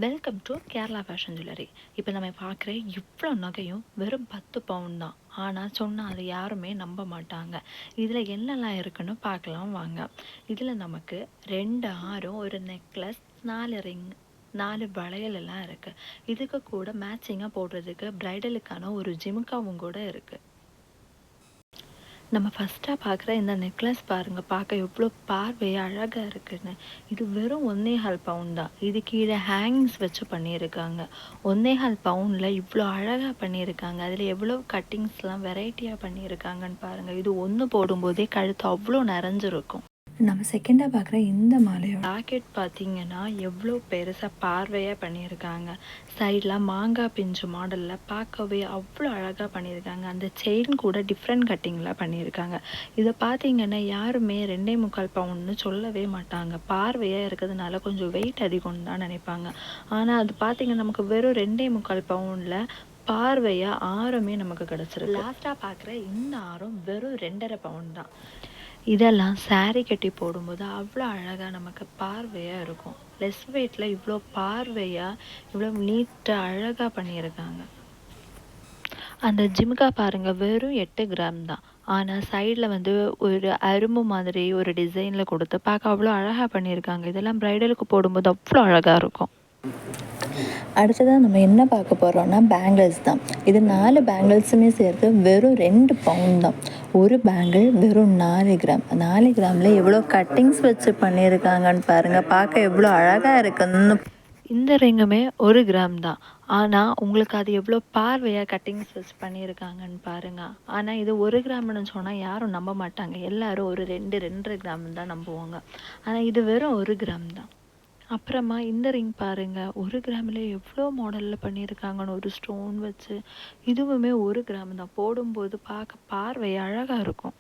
Welcome to Kerala fashion jewellery. இப்போ நம்ம பார்க்குற இவ்வளோ நகையும் வெறும் 10 பவுன் தான். ஆனால் சொன்னால் அதை யாருமே நம்ப மாட்டாங்க. இதில் என்னெல்லாம் இருக்குன்னு பார்க்கலாம் வாங்க. இதில் நமக்கு 2 ஆரம், ஒரு நெக்லஸ், 4 ரிங், 4 வளையல் எல்லாம் இருக்குது. இதுக்கு கூட மேட்சிங்காக போடுறதுக்கு ப்ரைடலுக்கான ஒரு ஜிமுக்காவும் கூட இருக்குது. நம்ம ஃபஸ்ட்டாக பார்க்குற இந்த நெக்லஸ் பாருங்கள், பார்க்க எவ்வளோ பார்வையாக அழகாக இருக்குன்னு. இது வெறும் 1.25 பவுன் தான். இது கீழே ஹேங்கிங்ஸ் வச்சு பண்ணியிருக்காங்க. 1.25 பவுனில் இவ்வளோ அழகாக பண்ணியிருக்காங்க. அதில் எவ்வளோ கட்டிங்ஸ்லாம் வெரைட்டியாக பண்ணியிருக்காங்கன்னு பாருங்கள். இது ஒன்று போடும்போதே கழுத்து அவ்வளோ நிறைஞ்சிருக்கும். நம்ம செகண்டாக பார்க்குற இந்த மாலையோட லாக்கெட் பார்த்தீங்கன்னா எவ்வளோ பெருசாக பார்வையாக பண்ணியிருக்காங்க. சைடில் மாங்காய் பிஞ்சு மாடலில் பார்க்கவே அவ்வளோ அழகாக பண்ணியிருக்காங்க. அந்த செயின் கூட டிஃப்ரெண்ட் கட்டிங்கில் பண்ணியிருக்காங்க. இதை பார்த்தீங்கன்னா யாருமே 2.25 பவுன்னு சொல்லவே மாட்டாங்க. பார்வையாக இருக்கிறதுனால கொஞ்சம் வெயிட் அதிகம்னு தான் நினைப்பாங்க. ஆனால் அது பார்த்தீங்கன்னா நமக்கு வெறும் 2.25 பவுனில் பார்வையாக ஆரமே நமக்கு கிடச்சிருக்கு. லாஸ்ட்டாக பார்க்குற இந்த ஆரம் வெறும் 2.5 பவுன் தான். இதெல்லாம் சாரீ கட்டி போடும்போது அவ்வளோ அழகாக நமக்கு பார்வையாக இருக்கும். லெஸ் வெயிட்டில் இவ்வளோ பார்வையாக இவ்வளோ நீட்டாக அழகாக பண்ணியிருக்காங்க. அந்த ஜிமுக்கா பாருங்கள், வெறும் 8 கிராம் தான். ஆனால் சைடில் வந்து ஒரு அரும்பு மாதிரி ஒரு டிசைனில் கொடுத்து பார்க்க அவ்வளோ அழகாக பண்ணியிருக்காங்க. இதெல்லாம் ப்ரைடலுக்கு போடும்போது அவ்வளோ அழகாக இருக்கும். அடுத்ததாக நம்ம என்ன பார்க்க போகிறோம்னா பேங்கிள்ஸ் தான். இது 4 பேங்கிள்ஸுமே சேர்த்து வெறும் 2 பவுன் தான். ஒரு பேங்கிள் வெறும் 4 கிராம். 4 கிராமில் எவ்வளோ கட்டிங்ஸ் வச்சு பண்ணியிருக்காங்கன்னு பாருங்கள், பார்க்க எவ்வளோ அழகாக இருக்குன்னு. இந்த ரிங்குமே 1 கிராம் தான். ஆனால் உங்களுக்கு அது எவ்வளோ பார்வையாக கட்டிங்ஸ் வச்சு பண்ணியிருக்காங்கன்னு பாருங்கள். ஆனால் இது 1 கிராம்னு சொன்னால் யாரும் நம்ப மாட்டாங்க. எல்லோரும் ஒரு 2-2.5 கிராம் தான் நம்புவாங்க. ஆனால் இது வெறும் 1 கிராம் தான். அப்புறமா இந்த ரிங் பாருங்கள், 1 கிராமில் எவ்வளோ மாடலில் பண்ணியிருக்காங்கன்னு ஒரு ஸ்டோன் வச்சு. இதுவுமே 1 கிராம் தான். போடும்போது பார்க்க பார்வை அழகாக இருக்கும்.